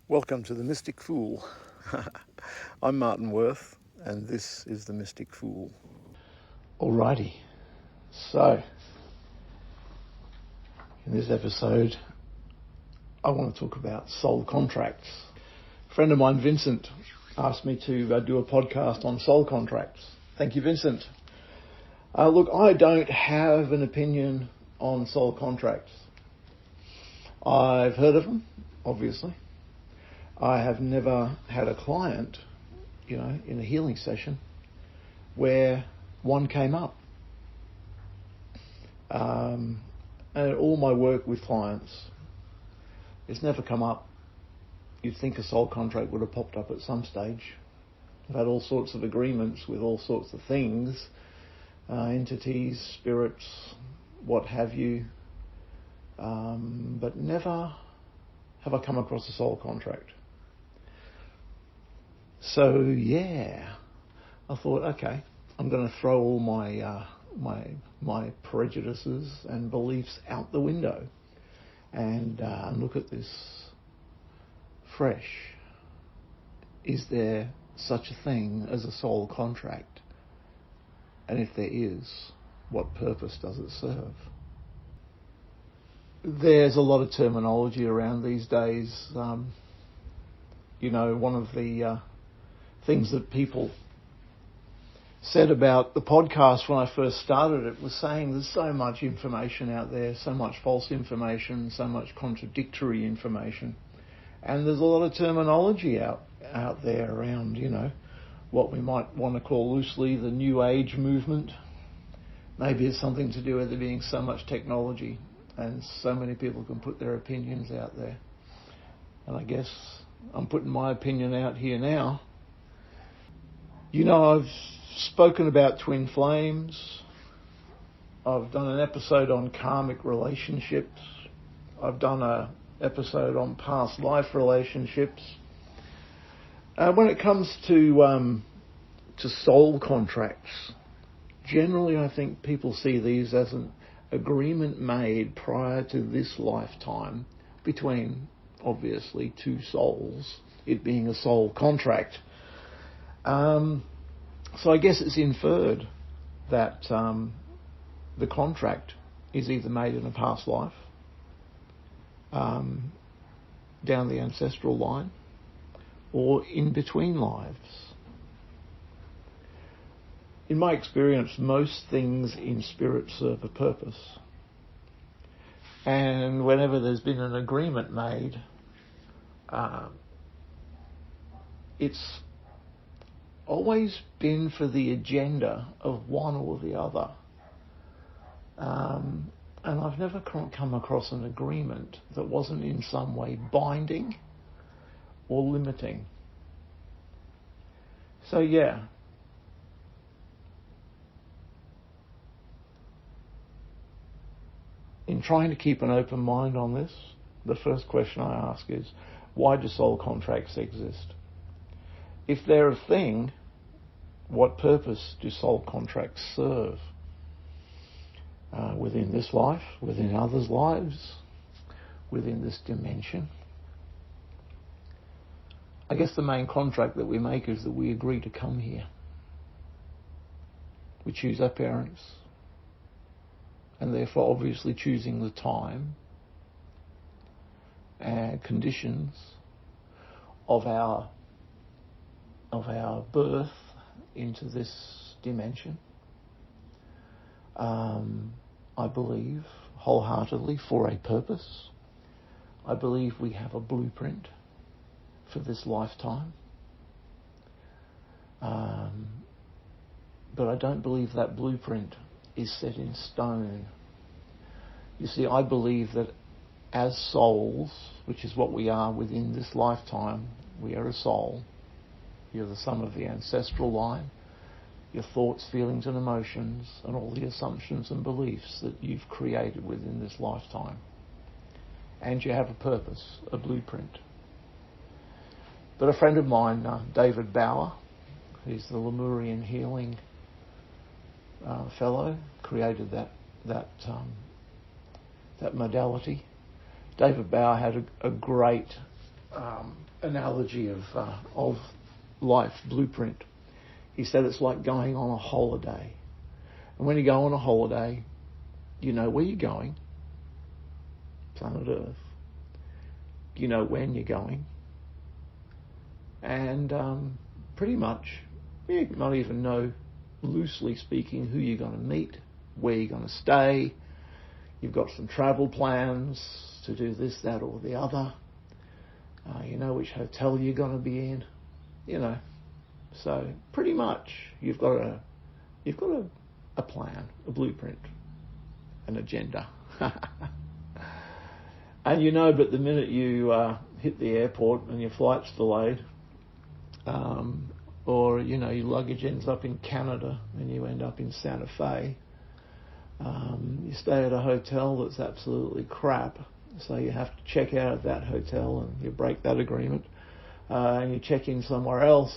Welcome to The Mystic Fool. I'm Martin Worth, and this is The Mystic Fool. Alrighty, so in this episode, I want to talk about soul contracts. A friend of mine, Vincent, asked me to do a podcast on soul contracts. Thank you, Vincent. Look, I don't have an opinion on soul contracts. I've heard of them, obviously. I have never had a client, in a healing session where one came up. And all my work with clients, it's never come up. You'd think a soul contract would have popped up at some stage. I've had all sorts of agreements with all sorts of things, entities, spirits, what have you, but never have I come across a soul contract. So I thought, okay, I'm going to throw all my my prejudices and beliefs out the window and look at this fresh. Is there such a thing as a soul contract? And if there is, what purpose does it serve? There's a lot of terminology around these days. One of the things that people said about the podcast when I first started it was saying there's so much information out there, so much false information, so much contradictory information. And there's a lot of terminology out there around, what we might want to call loosely the New Age movement. Maybe it's something to do with there being so much technology and so many people can put their opinions out there. And I guess I'm putting my opinion out here now. I've spoken about twin flames. I've done an episode on karmic relationships. I've done an episode on past life relationships. When it comes to soul contracts, generally I think people see these as an agreement made prior to this lifetime between, obviously, two souls, it being a soul contract. So I guess it's inferred that the contract is either made in a past life, down the ancestral line, or in between lives. In my experience, most things in spirit serve a purpose. And whenever there's been an agreement made, it's always been for the agenda of one or the other. And I've never come across an agreement that wasn't in some way binding or limiting. So in trying to keep an open mind on this, the first question I ask is, why do soul contracts exist? If they're a thing, what purpose do soul contracts serve? Within this life, within others' lives, within this dimension? I guess the main contract that we make is that we agree to come here. We choose our parents, and therefore obviously choosing the time and conditions of our birth into this dimension. I believe wholeheartedly for a purpose. I believe we have a blueprint for this lifetime. But I don't believe that blueprint is set in stone. You see, I believe that as souls, which is what we are within this lifetime, we are a soul. You're the sum of the ancestral line, your thoughts, feelings and emotions, and all the assumptions and beliefs that you've created within this lifetime. And you have a purpose, a blueprint. But a friend of mine, David Bauer, who's the Lemurian healing fellow, created that modality. David Bauer had a great analogy of life blueprint. He said it's like going on a holiday. And when you go on a holiday, you know where you're going, planet Earth. You know when you're going. And pretty much, you might even know, loosely speaking, who you're going to meet, where you're going to stay. You've got some travel plans to do this, that, or the other. You know which hotel you're going to be in. You know. So pretty much, you've got a plan, a blueprint, an agenda. And you know, but the minute you hit the airport and your flight's delayed, or, you know, your luggage ends up in Canada and you end up in Santa Fe, you stay at a hotel that's absolutely crap, so you have to check out of that hotel and you break that agreement, and you check in somewhere else.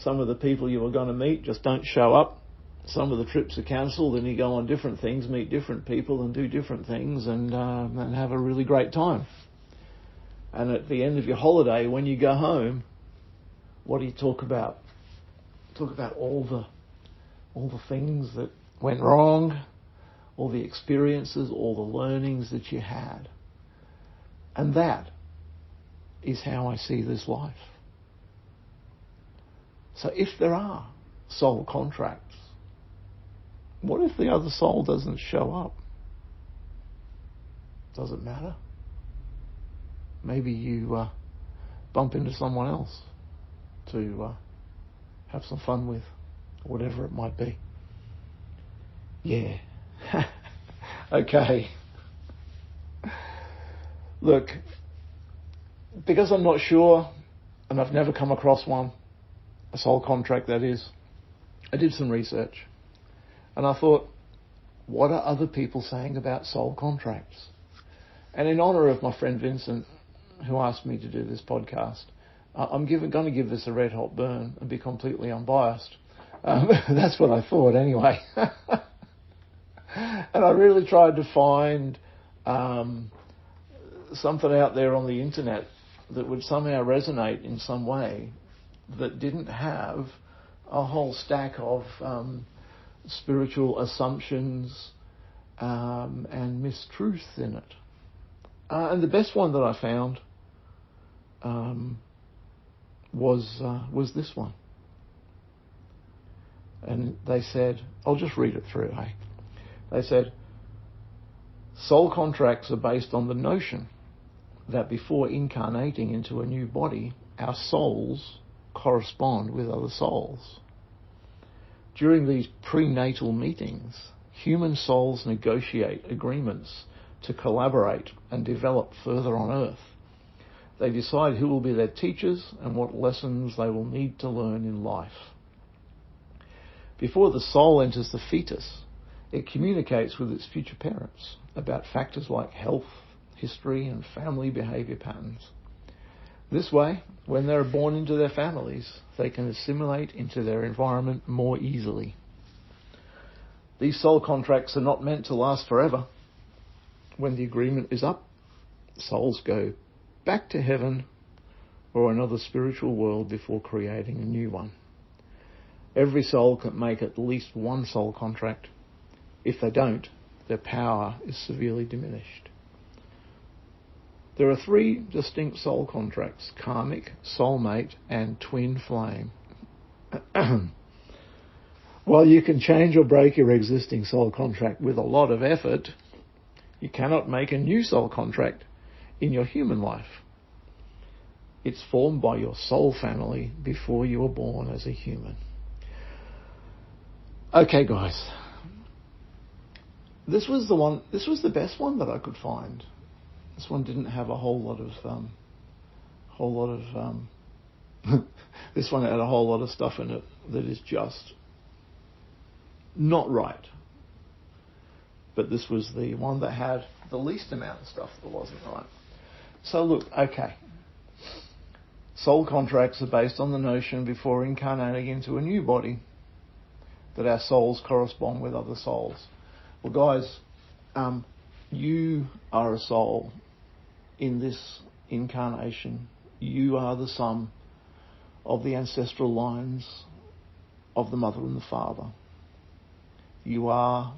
Some of the people you were going to meet just don't show up. Some of the trips are cancelled, and you go on different things, meet different people and do different things, and have a really great time. And at the end of your holiday, when you go home, what do you talk about? Talk about all the things that went wrong, all the experiences, all the learnings that you had. And that is how I see this life. So if there are soul contracts, what if the other soul doesn't show up? Does it matter? Maybe you bump into someone else to have some fun with, or whatever it might be. Yeah. Okay. Look, because I'm not sure, and I've never come across one, a soul contract that is, I did some research. And I thought, what are other people saying about soul contracts? And in honour of my friend Vincent, who asked me to do this podcast, I'm going to give this a red hot burn and be completely unbiased. That's what I thought anyway. And I really tried to find something out there on the internet that would somehow resonate in some way, that didn't have a whole stack of spiritual assumptions and mistruths in it. And the best one that I found was this one. And they said, I'll just read it through, hey? They said, soul contracts are based on the notion that before incarnating into a new body, our souls correspond with other souls. During these prenatal meetings, human souls negotiate agreements to collaborate and develop further on Earth. They decide who will be their teachers and what lessons they will need to learn in life. Before the soul enters the fetus, it communicates with its future parents about factors like health, history, and family behaviour patterns. This way, when they're born into their families, they can assimilate into their environment more easily. These soul contracts are not meant to last forever. When the agreement is up, souls go back to heaven or another spiritual world before creating a new one. Every soul can make at least one soul contract. If they don't, their power is severely diminished. There are 3 distinct soul contracts: karmic, soulmate, and twin flame. While you can change or break your existing soul contract with a lot of effort, you cannot make a new soul contract in your human life. It's formed by your soul family before you were born as a human. Okay, guys. This was the best one that I could find. This one didn't have a whole lot of this one had a whole lot of stuff in it that is just not right. But this was the one that had the least amount of stuff that wasn't right. So look, okay. Soul contracts are based on the notion before incarnating into a new body that our souls correspond with other souls. Well, guys, you are a soul in this incarnation, you are the sum of the ancestral lines of the mother and the father. You are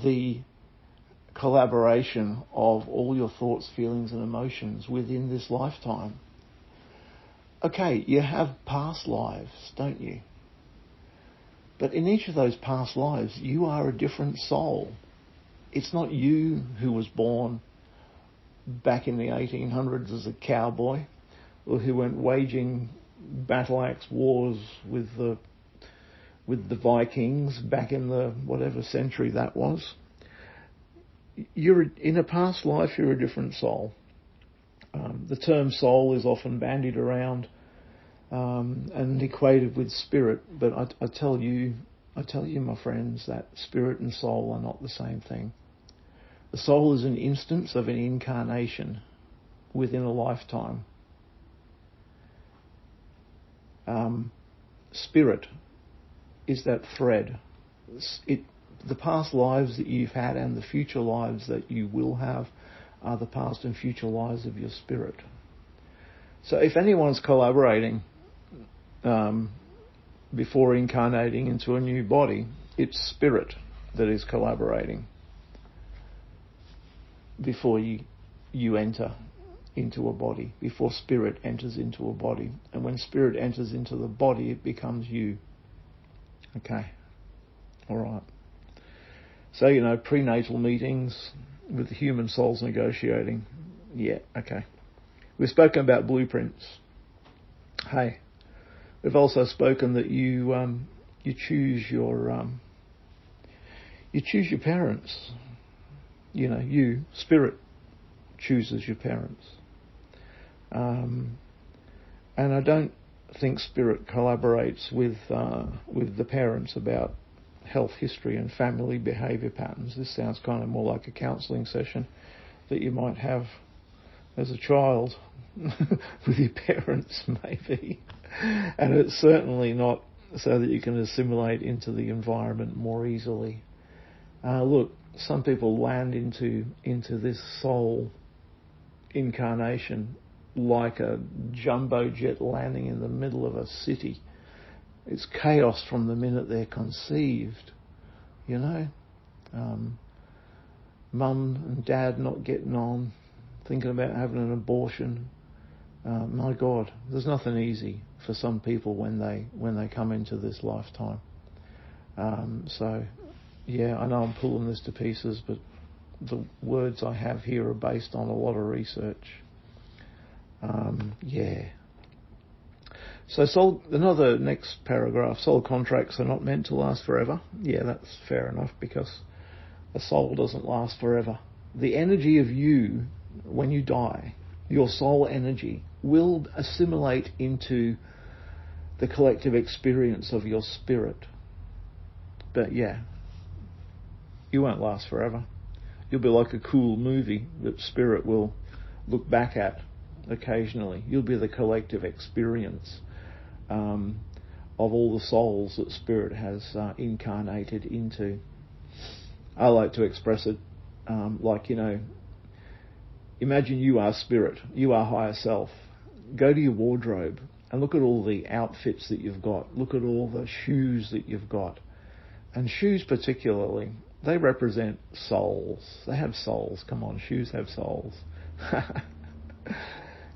the collaboration of all your thoughts, feelings and emotions within this lifetime. Okay, you have past lives, don't you? But in each of those past lives, you are a different soul. It's not you who was born back in the 1800s as a cowboy, or who went waging battle axe wars with the Vikings back in the whatever century that was. You're in a past life, you're a different soul. The term soul is often bandied around and equated with spirit, but I tell you, my friends, that spirit and soul are not the same thing. The soul is an instance of an incarnation within a lifetime. Spirit is that thread. The past lives that you've had and the future lives that you will have are the past and future lives of your spirit. So if anyone's collaborating before incarnating into a new body, it's spirit that is collaborating before you enter into a body, before spirit enters into a body. And when spirit enters into the body, it becomes you. Okay. All right. So, prenatal meetings with the human souls negotiating. Yeah, okay. We've spoken about blueprints. Hey, we've also spoken that you choose your parents. You, spirit, chooses your parents. And I don't think spirit collaborates with the parents about health history and family behaviour patterns. This sounds kind of more like a counselling session that you might have as a child with your parents, maybe. And it's certainly not so that you can assimilate into the environment more easily. Look, some people land into this soul incarnation like a jumbo jet landing in the middle of a city. It's chaos from the minute they're conceived, Mum and dad not getting on, thinking about having an abortion. My God, there's nothing easy for some people when they come into this lifetime. So, yeah, I know I'm pulling this to pieces, but the words I have here are based on a lot of research. Yeah. So another next paragraph, soul contracts are not meant to last forever. Yeah, that's fair enough, because a soul doesn't last forever. The energy of you, when you die, your soul energy will assimilate into the collective experience of your spirit. But yeah, you won't last forever. You'll be like a cool movie that spirit will look back at occasionally. You'll be the collective experience of all the souls that spirit has incarnated into. I like to express it like, imagine you are spirit, you are higher self. Go to your wardrobe and look at all the outfits that you've got. Look at all the shoes that you've got. And shoes particularly, they represent souls. They have souls. Come on, shoes have souls.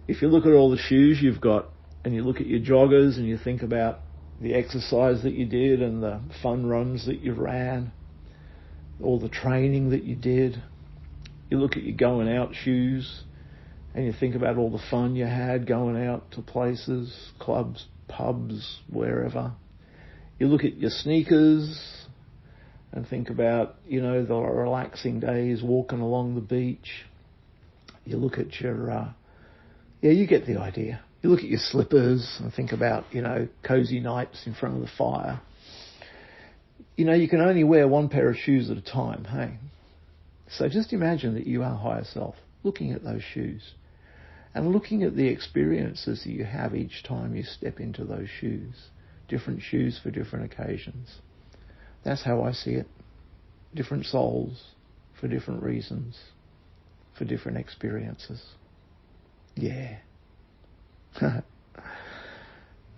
If you look at all the shoes you've got, and you look at your joggers and you think about the exercise that you did and the fun runs that you ran, all the training that you did, you look at your going out shoes and you think about all the fun you had going out to places, clubs, pubs, wherever. You look at your sneakers and think about, the relaxing days walking along the beach. You look at your, you get the idea. You look at your slippers and think about, cozy nights in front of the fire. You can only wear one pair of shoes at a time, hey? So just imagine that you are higher self, looking at those shoes and looking at the experiences that you have each time you step into those shoes. Different shoes for different occasions. That's how I see it. Different souls for different reasons. for different experiences. Yeah.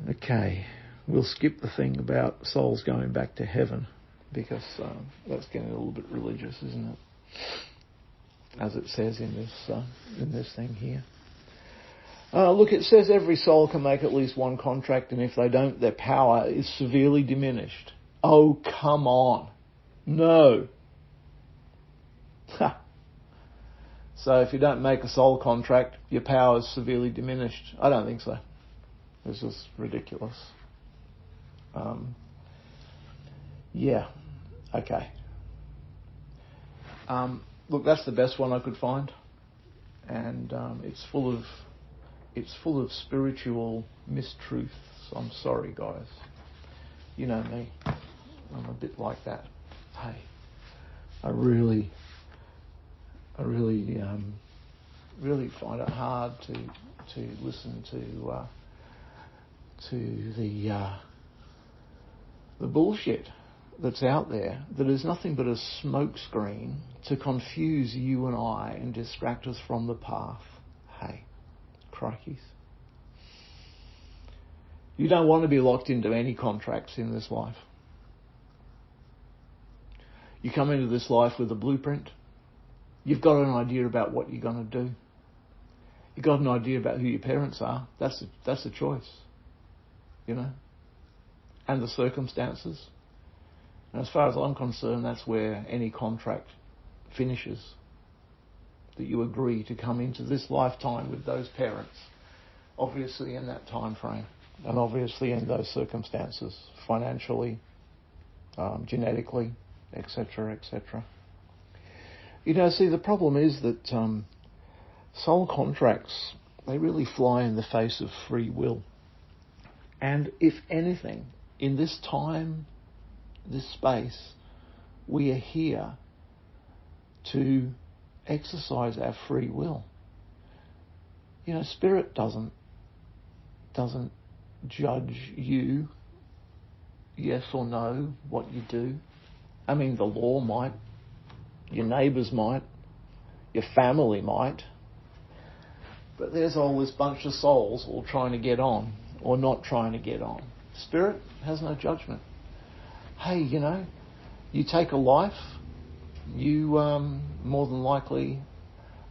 Okay, we'll skip the thing about souls going back to heaven, because that's getting a little bit religious, isn't it? As it says in this thing here. Look, it says every soul can make at least one contract, and if they don't, their power is severely diminished. Oh, come on. No. So if you don't make a soul contract, your power is severely diminished. I don't think so. It's just ridiculous. Yeah. Okay. Look, that's the best one I could find, and it's full of spiritual mistruths. I'm sorry, guys. You know me. I'm a bit like that. Hey, I really find it hard to listen to the bullshit that's out there that is nothing but a smokescreen to confuse you and I and distract us from the path. Hey, crikeys. You don't want to be locked into any contracts in this life. You come into this life with a blueprint. You've got an idea about what you're going to do. You've got an idea about who your parents are. That's a choice, you know, and the circumstances. And as far as I'm concerned, that's where any contract finishes. That you agree to come into this lifetime with those parents, obviously in that time frame, and obviously in those circumstances, financially, genetically, etc., etc. You know, see, the problem is that soul contracts, they really fly in the face of free will. And if anything, in this time, this space, we are here to exercise our free will. You know, Spirit doesn't judge you, yes or no, what you do. I mean, the law might, your neighbours might, your family might, but there's all this bunch of souls all trying to get on or not trying to get on. Spirit has no judgment. Hey, you know, you take a life, you more than likely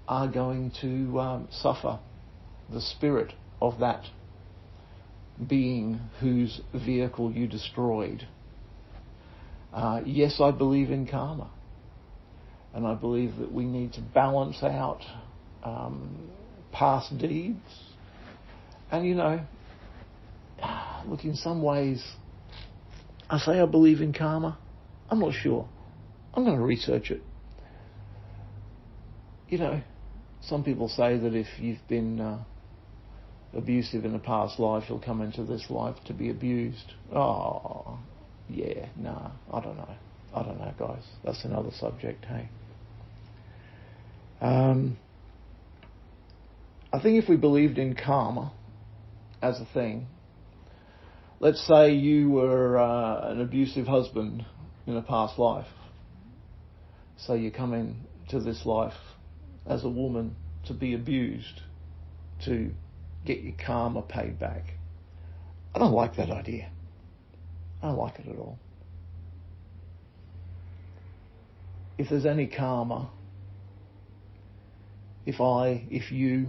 are going to suffer the spirit of that being whose vehicle you destroyed. Yes, I believe in karma. And I believe that we need to balance out past deeds. And, you know, look, in some ways, I say I believe in karma. I'm not sure. I'm going to research it. You know, some people say that if you've been abusive in a past life, you'll come into this life to be abused. Oh, yeah, nah, I don't know, guys. That's another subject, hey. I think if we believed in karma as a thing, let's say you were an abusive husband in a past life. So you come into this life as a woman to be abused, to get your karma paid back. I don't like that idea. I don't like it at all. If there's any karma, if you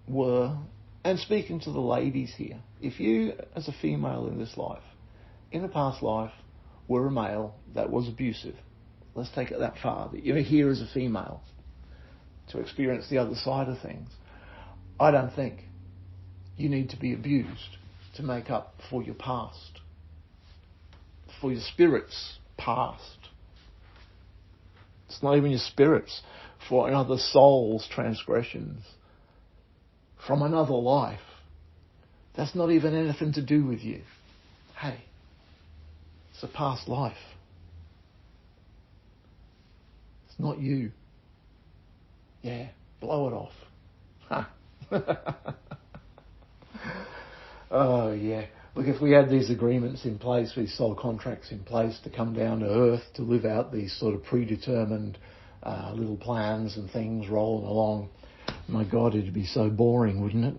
were, and speaking to the ladies here, if you as a female in this life, in a past life, were a male that was abusive, let's take it that far, that you're here as a female to experience the other side of things, I don't think you need to be abused to make up for your past, for your spirit's past. It's not even your spirit's, for another soul's transgressions from another life. That's not even anything to do with you. Hey, it's a past life. It's not you. Yeah, blow it off. Huh. Oh, yeah. Look, if we had these agreements in place, these soul contracts in place to come down to earth to live out these sort of predetermined little plans and things rolling along. My God, it'd be so boring, wouldn't it?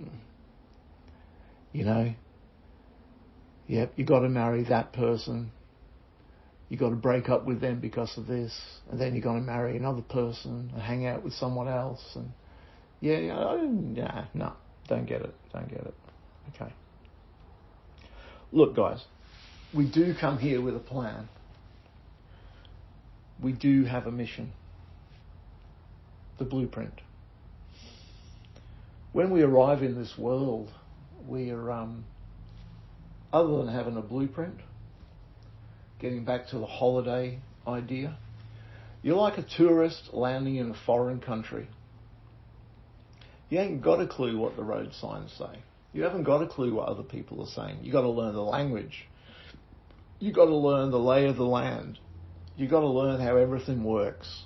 You know? Yep, you got to marry that person. You got to break up with them because of this, and then you got to marry another person and hang out with someone else. And no, don't get it. Okay. Look, guys, we do come here with a plan. We do have a mission. The blueprint. When we arrive in this world, we are, other than having a blueprint, getting back to the holiday idea, you're like a tourist landing in a foreign country. You ain't got a clue what the road signs say. You haven't got a clue what other people are saying. You got to learn the language. You got to learn the lay of the land. You got to learn how everything works.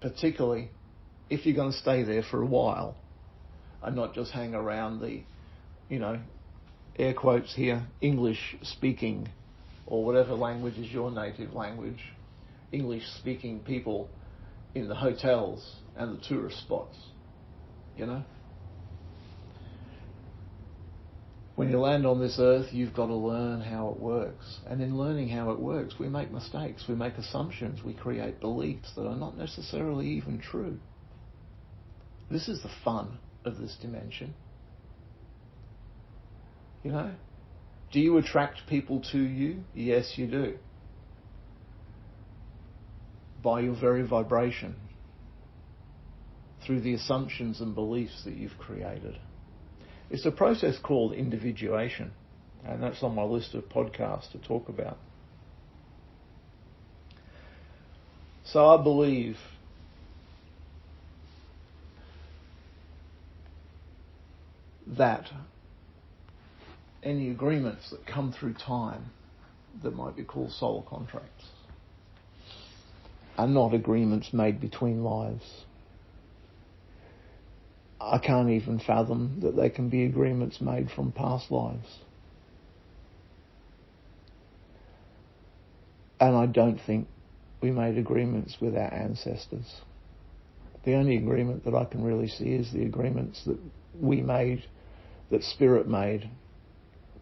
Particularly if you're going to stay there for a while and not just hang around the, air quotes here, English speaking, or whatever language is your native language, English speaking people in the hotels and the tourist spots, When you land on this earth, you've got to learn how it works. And in learning how it works, we make mistakes, we make assumptions, we create beliefs that are not necessarily even true. This is the fun of this dimension. Do you attract people to you? Yes, you do. By your very vibration. Through the assumptions and beliefs that you've created. It's a process called individuation, and that's on my list of podcasts to talk about. So I believe that any agreements that come through time that might be called soul contracts are not agreements made between lives. I can't even fathom that they can be agreements made from past lives. And I don't think we made agreements with our ancestors. The only agreement that I can really see is the agreements that we made, that Spirit made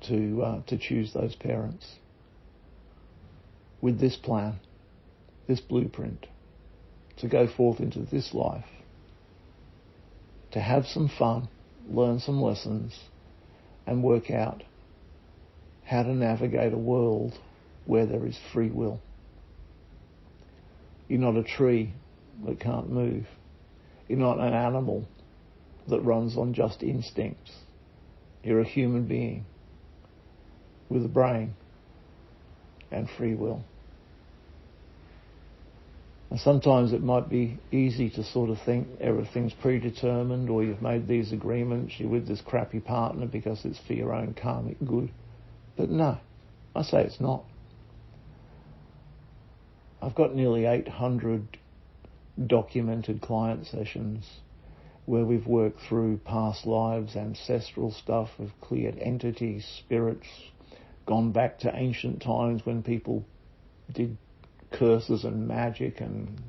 to choose those parents. With this plan, this blueprint, to go forth into this life, to have some fun, learn some lessons, and work out how to navigate a world where there is free will. You're not a tree that can't move. You're not an animal that runs on just instincts. You're a human being with a brain and free will. And sometimes it might be easy to sort of think everything's predetermined, or you've made these agreements, you're with this crappy partner because it's for your own karmic good. But no, I say it's not. I've got nearly 800 documented client sessions where we've worked through past lives, ancestral stuff, we've cleared entities, spirits, gone back to ancient times when people did curses and magic, and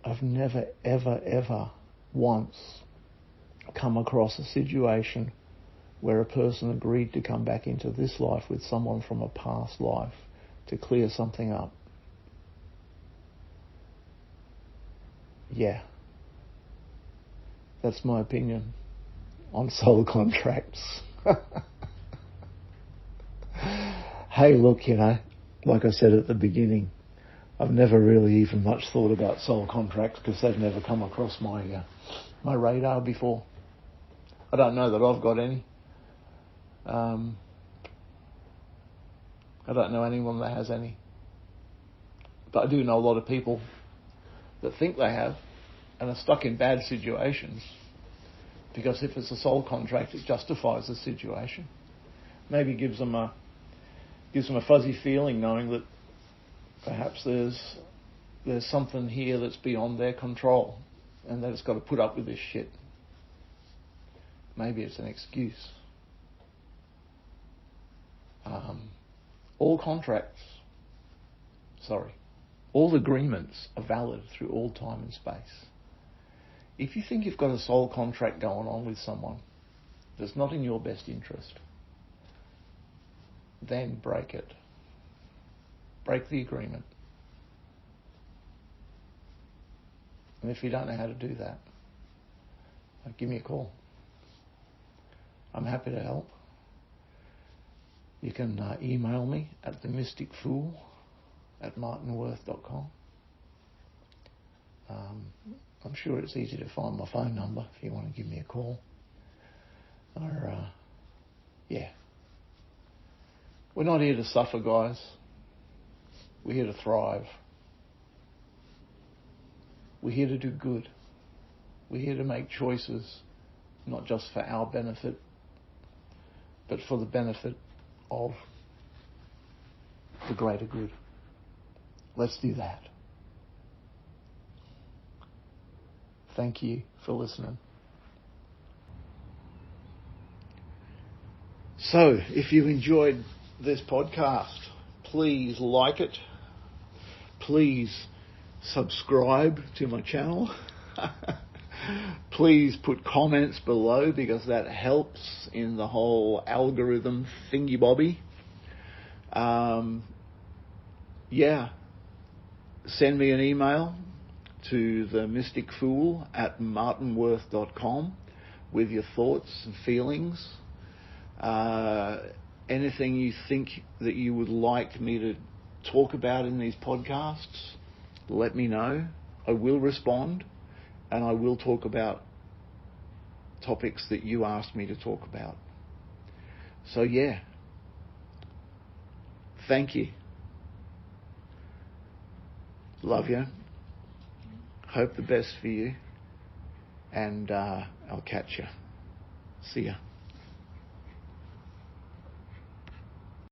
I've never, ever once come across a situation where a person agreed to come back into this life with someone from a past life to clear something up. Yeah. That's my opinion on soul contracts. Hey, look, like I said at the beginning, I've never really even much thought about soul contracts because they've never come across my radar before. I don't know that I've got any. I don't know anyone that has any. But I do know a lot of people that think they have and are stuck in bad situations because if it's a soul contract, it justifies the situation. Maybe gives them a fuzzy feeling knowing that perhaps there's something here that's beyond their control and that it's got to put up with this shit. Maybe it's an excuse. All contracts All agreements are valid through all time and space. If you think you've got a soul contract going on with someone that's not in your best interest, then break it. Break the agreement. And if you don't know how to do that, give me a call. I'm happy to help. You can email me at themysticfool@martinworth.com. I'm sure it's easy to find my phone number if you want to give me a call. Or, We're not here to suffer, guys. We're here to thrive. We're here to do good. We're here to make choices, not just for our benefit, but for the benefit of the greater good. Let's do that. Thank you for listening. So, if you enjoyed this podcast, please like it. Please subscribe to my channel. Please put comments below because that helps in the whole algorithm thingy-bobby. Send me an email to themysticfool@martinworth.com with your thoughts and feelings. Anything you think that you would like me to talk about in these podcasts, let me know. I will respond, and I will talk about topics that you asked me to talk about. So thank you. Love you. Hope the best for you. And I'll catch you. See ya.